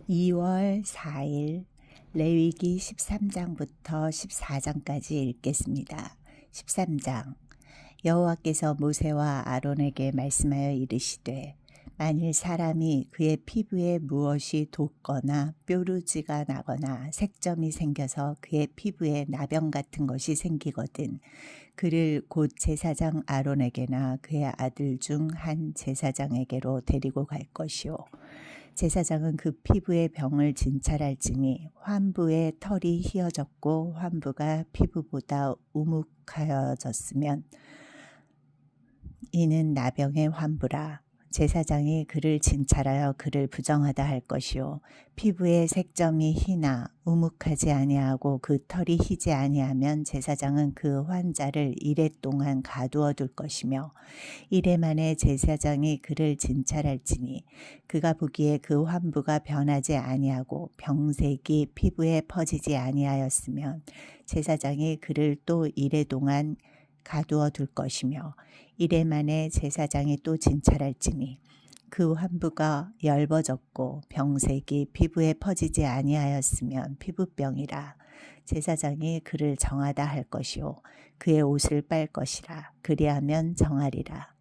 2월 4일 레위기 13장부터 14장까지 읽겠습니다. 13장. 여호와께서 모세와 아론에게 말씀하여 이르시되 만일 사람이 그의 피부에 무엇이 돋거나 뾰루지가 나거나 색점이 생겨서 그의 피부에 나병 같은 것이 생기거든 그를 곧 제사장 아론에게나 그의 아들 중 한 제사장에게로 데리고 갈 것이요 제사장은 그 피부의 병을 진찰할지니 환부의 털이 휘어졌고 환부가 피부보다 우묵하여졌으면 이는 나병의 환부라. 제사장이 그를 진찰하여 그를 부정하다 할 것이요 피부의 색점이 희나 우묵하지 아니하고 그 털이 희지 아니하면 제사장은 그 환자를 이레 동안 가두어 둘 것이며 이레 만에 제사장이 그를 진찰할지니 그가 보기에 그 환부가 변하지 아니하고 병색이 피부에 퍼지지 아니하였으면 제사장이 그를 또 이레 동안 가두어 둘 것이며 이레 만에 제사장이 또 진찰할지니 그 환부가 엷어졌고 병색이 피부에 퍼지지 아니하였으면 피부병이라 제사장이 그를 정하다 할 것이요 그의 옷을 빨 것이라 그리하면 정하리라.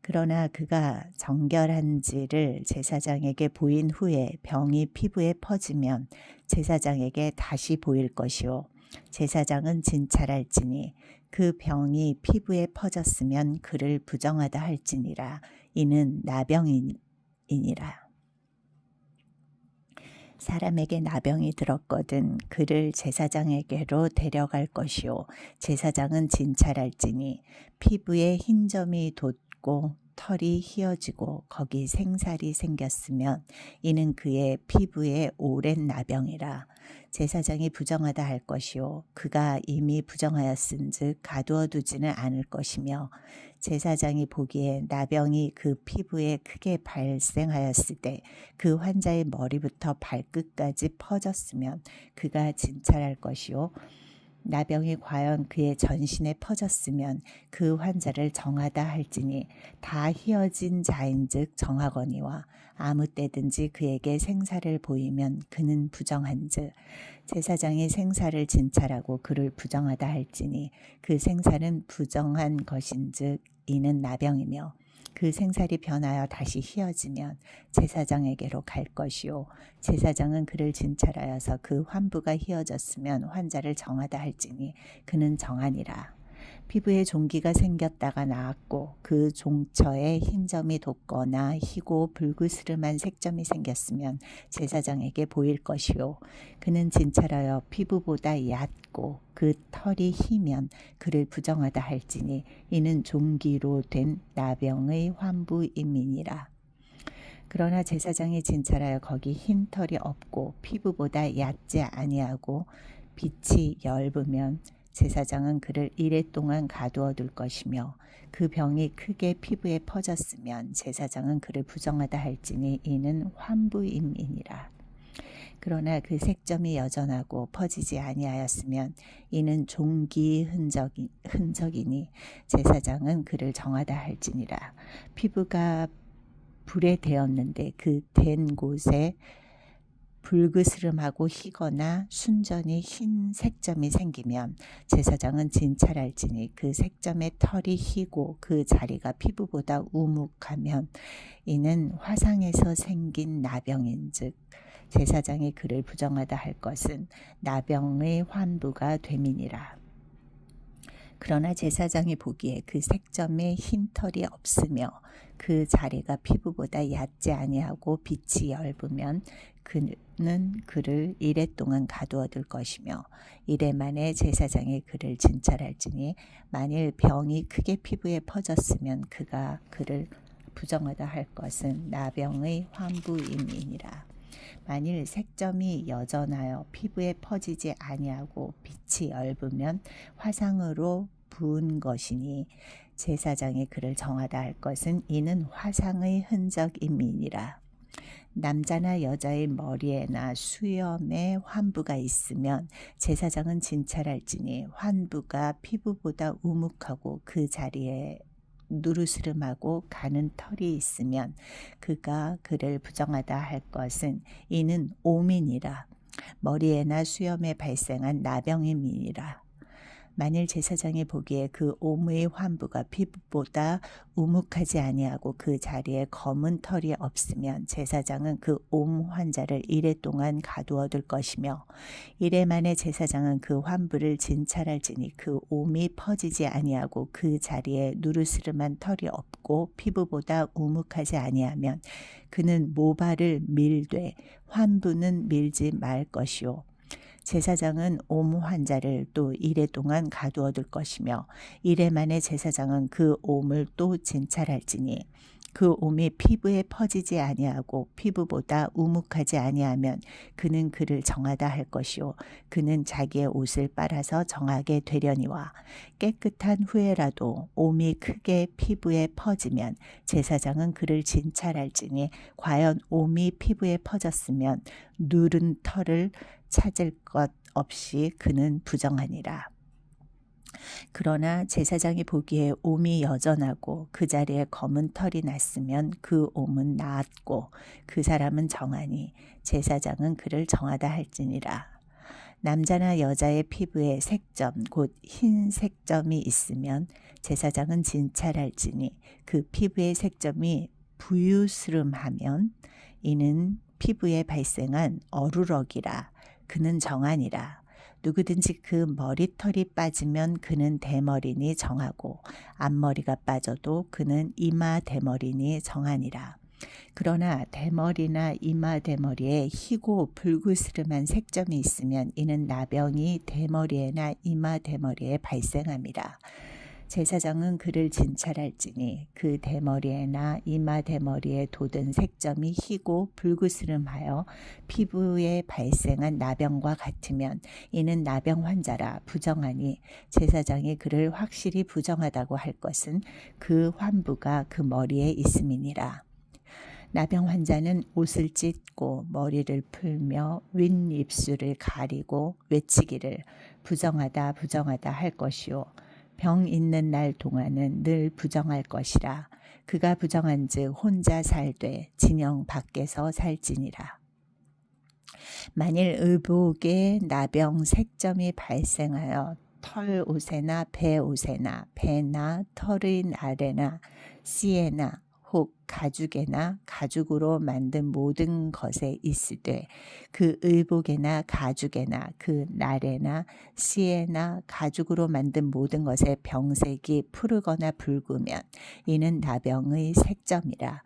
그러나 그가 정결한지를 제사장에게 보인 후에 병이 피부에 퍼지면 제사장에게 다시 보일 것이요 제사장은 진찰할지니 그 병이 피부에 퍼졌으면 그를 부정하다 할지니라. 이는 나병이니라. 사람에게 나병이 들었거든 그를 제사장에게로 데려갈 것이요 제사장은 진찰할지니 피부에 흰 점이 돋고 털이 휘어지고 거기 생살이 생겼으면 이는 그의 피부에 오랜 나병이라. 제사장이 부정하다 할 것이요 그가 이미 부정하였은즉 가두어 두지는 않을 것이며 제사장이 보기에 나병이 그 피부에 크게 발생하였을 때 그 환자의 머리부터 발끝까지 퍼졌으면 그가 진찰할 것이요 나병이 과연 그의 전신에 퍼졌으면 그 환자를 정하다 할지니 다 휘어진 자인즉 정하거니와 아무 때든지 그에게 생사를 보이면 그는 부정한즉 제사장이 생사를 진찰하고 그를 부정하다 할지니 그 생사는 부정한 것인즉 이는 나병이며 그 생살이 변하여 다시 휘어지면 제사장에게로 갈 것이요 제사장은 그를 진찰하여서 그 환부가 휘어졌으면 환자를 정하다 할지니 그는 정하니라. 피부에 종기가 생겼다가 나았고 그 종처에 흰 점이 돋거나 희고 불그스름한 색점이 생겼으면 제사장에게 보일 것이요 그는 진찰하여 피부보다 얕고 그 털이 희면 그를 부정하다 할지니 이는 종기로 된 나병의 환부임이니라. 그러나 제사장이 진찰하여 거기 흰 털이 없고 피부보다 얕지 아니하고 빛이 엷으면 제사장은 그를 이레 동안 가두어 둘 것이며 그 병이 크게 피부에 퍼졌으면 제사장은 그를 부정하다 할지니 이는 환부임이니라. 그러나 그 색점이 여전하고 퍼지지 아니하였으면 이는 종기 흔적이니 제사장은 그를 정하다 할지니라. 피부가 불에 데었는데 그 댄 곳에 불그스름하고 희거나 순전히 흰 색점이 생기면 제사장은 진찰할지니 그 색점의 털이 희고 그 자리가 피부보다 우묵하면 이는 화상에서 생긴 나병인즉 제사장이 그를 부정하다 할 것은 나병의 환부가 됨이니라. 그러나 제사장이 보기에 그 색점에 흰 털이 없으며 그 자리가 피부보다 얕지 아니하고 빛이 엷으면 그는 그를 이레 동안 가두어 둘 것이며 이레 만에 제사장이 그를 진찰할지니 만일 병이 크게 피부에 퍼졌으면 그가 그를 부정하다 할 것은 나병의 환부임이니라. 만일 색점이 여전하여 피부에 퍼지지 아니하고 빛이 엷으면 화상으로 부은 것이니 제사장이 그를 정하다 할 것은 이는 화상의 흔적임이니라. 남자나 여자의 머리에나 수염에 환부가 있으면 제사장은 진찰할지니 환부가 피부보다 우묵하고 그 자리에 누르스름하고 가는 털이 있으면 그가 그를 부정하다 할 것은 이는 오민이라. 머리에나 수염에 발생한 나병임이니라. 만일 제사장이 보기에 그 오무의 환부가 피부보다 우묵하지 아니하고 그 자리에 검은 털이 없으면 제사장은 그 옴 환자를 이래 동안 가두어 둘 것이며 이래 만에 제사장은 그 환부를 진찰할지니 그 옴이 퍼지지 아니하고 그 자리에 누르스름한 털이 없고 피부보다 우묵하지 아니하면 그는 모발을 밀되 환부는 밀지 말 것이요. 제사장은 옴 환자를 또 이래 동안 가두어 둘 것이며 이래 만에 제사장은 그 옴을 또 진찰할지니 그 옴이 피부에 퍼지지 아니하고 피부보다 우묵하지 아니하면 그는 그를 정하다 할 것이요 그는 자기의 옷을 빨아서 정하게 되려니와 깨끗한 후에라도 옴이 크게 피부에 퍼지면 제사장은 그를 진찰할지니 과연 옴이 피부에 퍼졌으면 누른 털을 찾을 것 없이 그는 부정하니라. 그러나 제사장이 보기에 옴이 여전하고 그 자리에 검은 털이 났으면 그 옴은 나았고 그 사람은 정하니 제사장은 그를 정하다 할지니라. 남자나 여자의 피부에 색점 곧 흰 색점이 있으면 제사장은 진찰할지니 그 피부의 색점이 부유스름하면 이는 피부에 발생한 어루럭이라. 그는 정하니라. 누구든지 그 머리털이 빠지면 그는 대머리니 정하고 앞머리가 빠져도 그는 이마 대머리니 정하니라. 그러나 대머리나 이마 대머리에 희고 불그스름한 색점이 있으면 이는 나병이 대머리에나 이마 대머리에 발생함이라. 제사장은 그를 진찰할지니 그 대머리에나 이마 대머리에 돋은 색점이 희고 불그스름하여 피부에 발생한 나병과 같으면 이는 나병 환자라 부정하니 제사장이 그를 확실히 부정하다고 할 것은 그 환부가 그 머리에 있음이니라. 나병 환자는 옷을 찢고 머리를 풀며 윗입술을 가리고 외치기를 부정하다 부정하다 할 것이요 병 있는 날 동안은 늘 부정할 것이라. 그가 부정한즉 혼자 살되 진영 밖에서 살지니라. 만일 의복에 나병 색점이 발생하여 털 옷에나 배 옷에나 배나 털의 날에나 씨에나 혹 가죽에나 가죽으로 만든 모든 것에 있으되 그 의복에나 가죽에나 그 날에나 씨에나 가죽으로 만든 모든 것에 병색이 푸르거나 붉으면 이는 나병의 색점이라.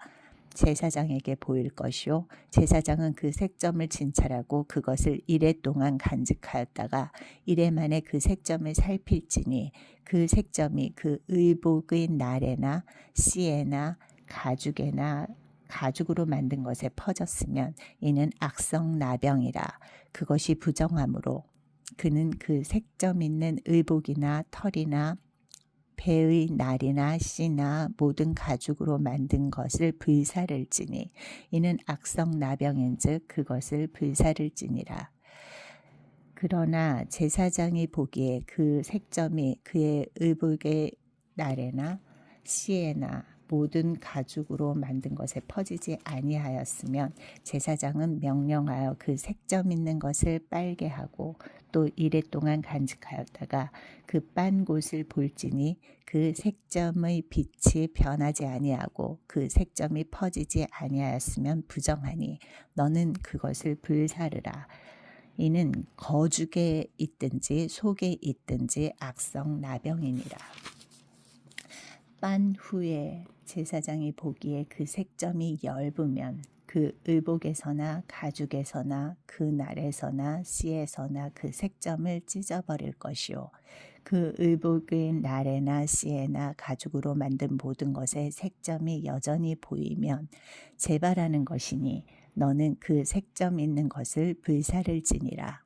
제사장에게 보일 것이요 제사장은 그 색점을 진찰하고 그것을 이래 동안 간직하였다가 이래 만에 그 색점을 살필지니 그 색점이 그 의복의 날에나 씨에나 가죽에나 가죽으로 만든 것에 퍼졌으면 이는 악성 나병이라. 그것이 부정함으로 그는 그 색점 있는 의복이나 털이나 배의 날이나 씨나 모든 가죽으로 만든 것을 불사를지니 이는 악성 나병인즉 그것을 불사를지니라. 그러나 제사장이 보기에 그 색점이 그의 의복의 날에나 씨에나 모든 가죽으로 만든 것에 퍼지지 아니하였으면 제사장은 명령하여 그 색점 있는 것을 빨게 하고 또 이래 동안 간직하였다가 그 빤 곳을 볼지니 그 색점의 빛이 변하지 아니하고 그 색점이 퍼지지 아니하였으면 부정하니 너는 그것을 불사르라. 이는 거죽에 있든지 속에 있든지 악성 나병이니라. 빤 후에 제사장이 보기에 그 색점이 엷으면 그 의복에서나 가죽에서나 그 날에서나 씨에서나 그 색점을 찢어버릴 것이요 그 의복의 날에나 씨에나 가죽으로 만든 모든 것에 색점이 여전히 보이면 재발하는 것이니 너는 그 색점 있는 것을 불사를지니라.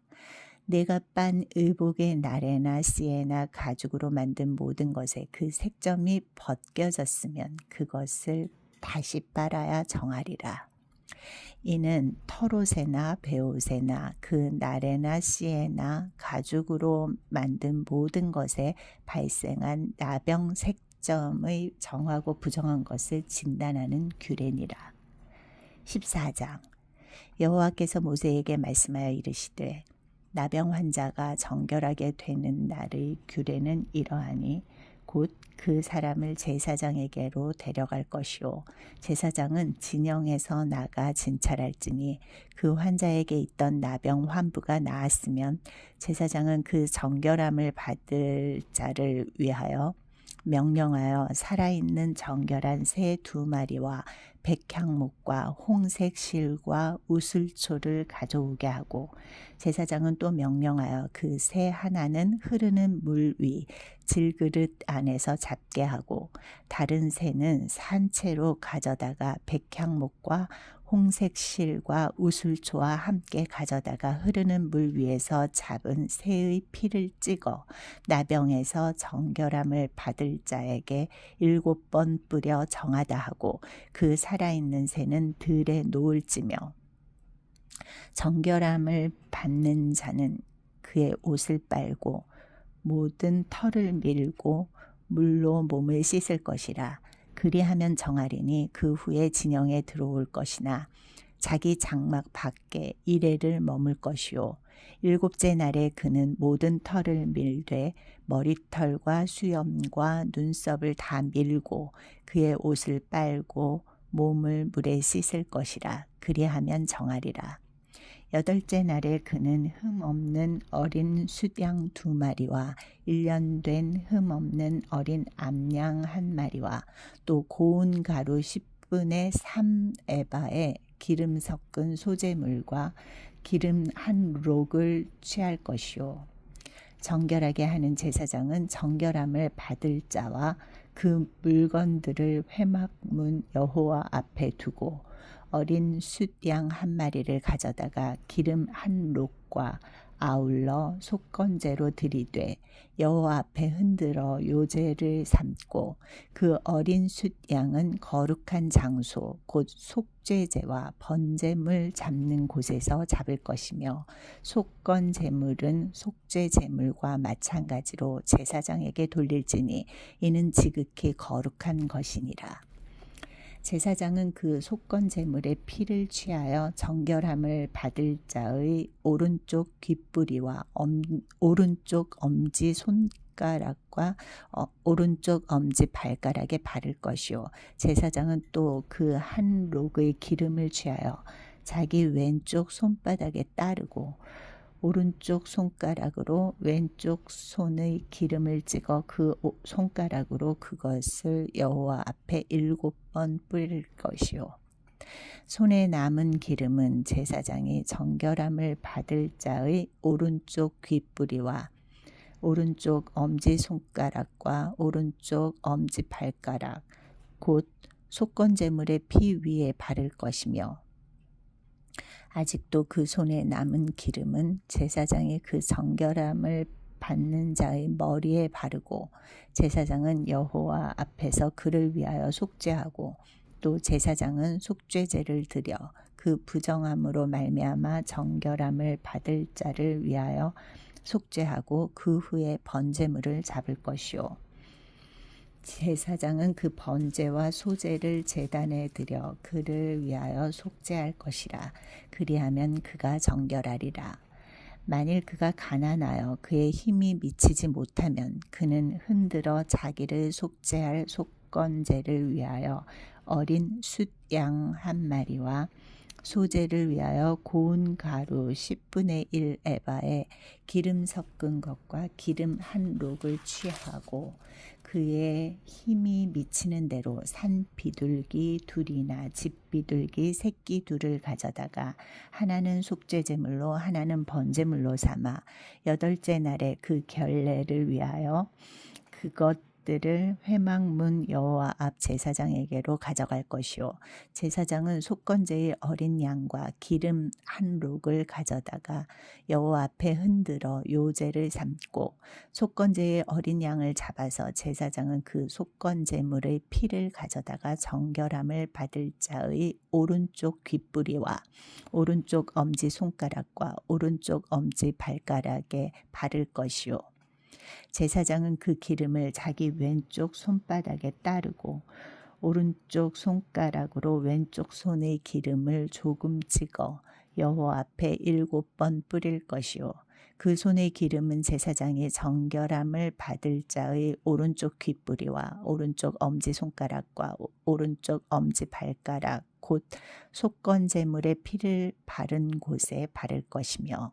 내가 빤 의복의 날에나 씨에나 가죽으로 만든 모든 것에 그 색점이 벗겨졌으면 그것을 다시 빨아야 정하리라. 이는 털옷에나 배옷에나 그 날에나 씨에나 가죽으로 만든 모든 것에 발생한 나병 시점의 정하고 부정한 것을 진단하는 규례니라. 14장. 여호와께서 모세에게 말씀하여 이르시되 나병 환자가 정결하게 되는 날의 규례는 이러하니 곧 그 사람을 제사장에게로 데려갈 것이요 제사장은 진영에서 나가 진찰할지니 그 환자에게 있던 나병 환부가 나았으면 제사장은 그 정결함을 받을 자를 위하여 명령하여 살아있는 정결한 새 2마리와 백향목과 홍색 실과 우슬초를 가져오게 하고 제사장은 또 명령하여 그 새 하나는 흐르는 물 위 질그릇 안에서 잡게 하고 다른 새는 산채로 가져다가 백향목과 홍색 실과 우슬초와 함께 가져다가 흐르는 물 위에서 잡은 새의 피를 찍어 나병에서 정결함을 받을 자에게 7번 뿌려 정하다 하고 그 살아있는 새는 들에 놓을지며 정결함을 받는 자는 그의 옷을 빨고 모든 털을 밀고 물로 몸을 씻을 것이라. 그리하면 정하리니 그 후에 진영에 들어올 것이나 자기 장막 밖에 이레를 머물 것이요 7째 날에 그는 모든 털을 밀되 머리털과 수염과 눈썹을 다 밀고 그의 옷을 빨고 몸을 물에 씻을 것이라. 그리하면 정하리라. 8째 날에 그는 흠없는 어린 숫양 2마리와 1년 된 흠없는 어린 암양 1마리와 또 고운 가루 10분의 3에바에 기름 섞은 소재물과 기름 1록을 취할 것이요 정결하게 하는 제사장은 정결함을 받을 자와 그 물건들을 회막문 여호와 앞에 두고 어린 숫양 1마리를 가져다가 기름 1록과 아울러 속건제로 드리되 여호와 앞에 흔들어 요제를 삶고 그 어린 숫양은 거룩한 장소 곧 속죄제와 번제물 잡는 곳에서 잡을 것이며 속건 제물은 속죄 제물과 마찬가지로 제사장에게 돌릴지니 이는 지극히 거룩한 것이니라. 제사장은 그 속건 제물의 피를 취하여 정결함을 받을 자의 오른쪽 귓뿌리와 오른쪽 엄지 손가락과 오른쪽 엄지 발가락에 바를 것이요 제사장은 또 그 1록의 기름을 취하여 자기 왼쪽 손바닥에 따르고 오른쪽 손가락으로 왼쪽 손의 기름을 찍어 그 손가락으로 그것을 여호와 앞에 7번 뿌릴 것이요 손에 남은 기름은 제사장이 정결함을 받을 자의 오른쪽 귓뿌리와 오른쪽 엄지손가락과 오른쪽 엄지발가락 곧 속건제물의 피 위에 바를 것이며 아직도 그 손에 남은 기름은 제사장이 그 정결함을 받는 자의 머리에 바르고 제사장은 여호와 앞에서 그를 위하여 속죄하고 또 제사장은 속죄제를 드려 그 부정함으로 말미암아 정결함을 받을 자를 위하여 속죄하고 그 후에 번제물을 잡을 것이요 제사장은 그 번제와 소제를 제단에 드려 그를 위하여 속죄할 것이라. 그리하면 그가 정결하리라. 만일 그가 가난하여 그의 힘이 미치지 못하면 그는 흔들어 자기를 속죄할 속건제를 위하여 어린 숫양 1마리와 소제를 위하여 고운 가루 10분의 1 에바에 기름 섞은 것과 기름 1록을 취하고 그의 힘이 미치는 대로 산 비둘기 2이나 집 비둘기 새끼 2를 가져다가 하나는 속죄제물로 하나는 번제물로 삼아 8째 날에 그 결례를 위하여 그것들을 회막문 여호와 앞 제사장에게로 가져갈 것이요 제사장은 속건제의 어린 양과 기름 1록을 가져다가 여호와 앞에 흔들어 요제를 삶고 속건제의 어린 양을 잡아서 제사장은 그 속건제물의 피를 가져다가 정결함을 받을 자의 오른쪽 귓뿌리와 오른쪽 엄지 손가락과 오른쪽 엄지 발가락에 바를 것이요 제사장은 그 기름을 자기 왼쪽 손바닥에 따르고 오른쪽 손가락으로 왼쪽 손의 기름을 조금 찍어 여호와 앞에 7번 뿌릴 것이요. 그 손의 기름은 제사장이 정결함을 받을 자의 오른쪽 귓뿌리와 오른쪽 엄지손가락과 오른쪽 엄지발가락 곧 속건제물의 피를 바른 곳에 바를 것이며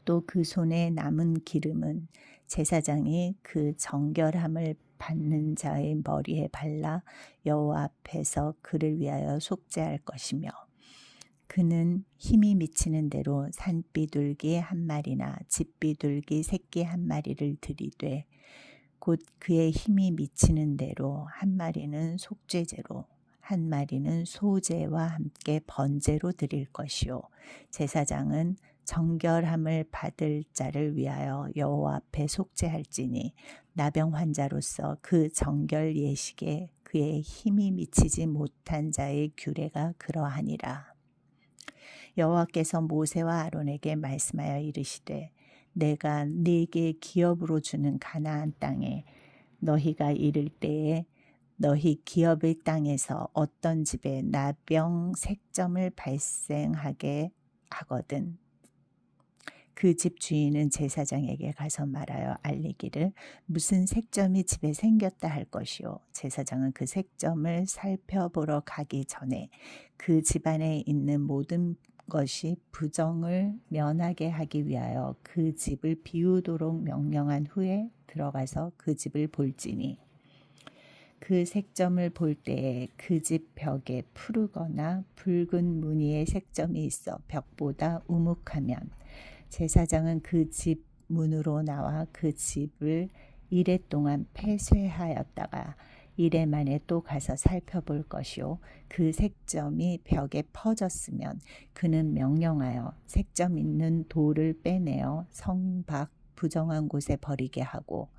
또 그 손에 남은 기름은 제사장이 그 정결함을 받는 자의 머리에 발라 여호와 앞에서 그를 위하여 속죄할 것이며 그는 힘이 미치는 대로 산비둘기 한 마리나 집비둘기 새끼 한 마리를 들이되 곧 그의 힘이 미치는 대로 한 마리는 속죄제로 한 마리는 소제와 함께 번제로 드릴 것이요 제사장은 정결함을 받을 자를 위하여 여호와 앞에 속죄할지니 나병 환자로서 그 정결 예식에 그의 힘이 미치지 못한 자의 규례가 그러하니라. 여호와께서 모세와 아론에게 말씀하여 이르시되 내가 네게 기업으로 주는 가나안 땅에 너희가 이를 때에 너희 기업의 땅에서 어떤 집에 나병 색점을 발생하게 하거든 그 집 주인은 제사장에게 가서 말하여 알리기를 무슨 색점이 집에 생겼다 할 것이요 제사장은 그 색점을 살펴보러 가기 전에 그 집안에 있는 모든 것이 부정을 면하게 하기 위하여 그 집을 비우도록 명령한 후에 들어가서 그 집을 볼지니 그 색점을 볼 때에 그 집 벽에 푸르거나 붉은 무늬의 색점이 있어 벽보다 우묵하면 제사장은 그 집 문으로 나와 그 집을 이레 동안 폐쇄하였다가 이레 만에 또 가서 살펴볼 것이요 그 색점이 벽에 퍼졌으면 그는 명령하여 색점 있는 돌을 빼내어 성 밖 부정한 곳에 버리게 하고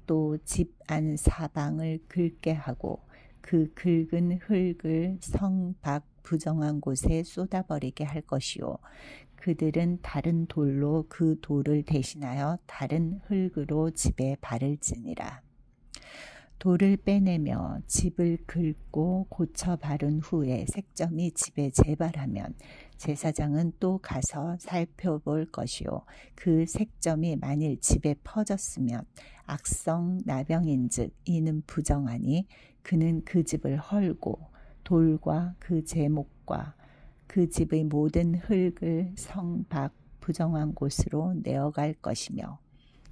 또 집 안 사방을 긁게 하고 그 긁은 흙을 성 밖 부정한 곳에 쏟아버리게 할 것이요 그들은 다른 돌로 그 돌을 대신하여 다른 흙으로 집에 바를지니라. 돌을 빼내며 집을 긁고 고쳐 바른 후에 색점이 집에 재발하면 제사장은 또 가서 살펴볼 것이요 그 색점이 만일 집에 퍼졌으면 악성 나병인즉 이는 부정하니 그는 그 집을 헐고 돌과 그 제목과 그 집의 모든 흙을 성 밖 부정한 곳으로 내어갈 것이며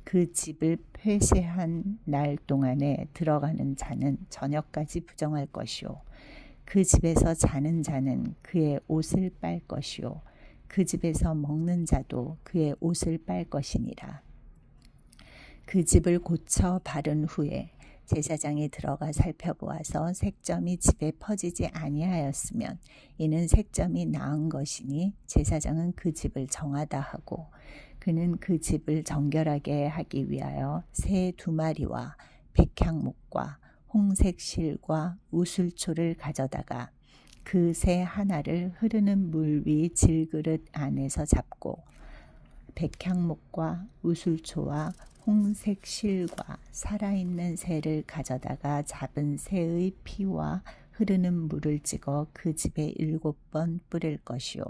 그 집을 폐쇄한 날 동안에 들어가는 자는 저녁까지 부정할 것이요 그 집에서 자는 자는 그의 옷을 빨 것이요 그 집에서 먹는 자도 그의 옷을 빨 것이니라. 그 집을 고쳐 바른 후에 제사장이 들어가 살펴보아서 색점이 집에 퍼지지 아니하였으면 이는 색점이 나은 것이니 제사장은 그 집을 정하다 하고 그는 그 집을 정결하게 하기 위하여 새 2마리와 백향목과 홍색 실과 우슬초를 가져다가 그 새 하나를 흐르는 물 위 질그릇 안에서 잡고 백향목과 우슬초와 홍색 실과 살아있는 새를 가져다가 잡은 새의 피와 흐르는 물을 찍어 그 집에 7번 뿌릴 것이요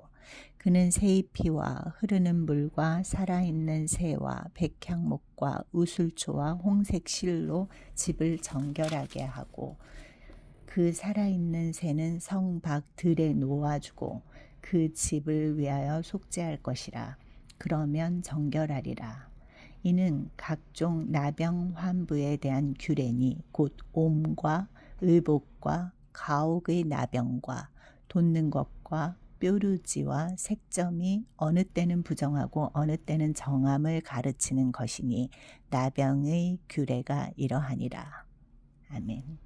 그는 새의 피와 흐르는 물과 살아있는 새와 백향목과 우슬초와 홍색 실로 집을 정결하게 하고 그 살아있는 새는 성 밖 들에 놓아주고 그 집을 위하여 속죄할 것이라. 그러면 정결하리라. 이는 각종 나병 환부에 대한 규례니 곧 옴과 의복과 가옥의 나병과 돋는 것과 뾰루지와 색점이 어느 때는 부정하고 어느 때는 정함을 가르치는 것이니 나병의 규례가 이러하니라. 아멘.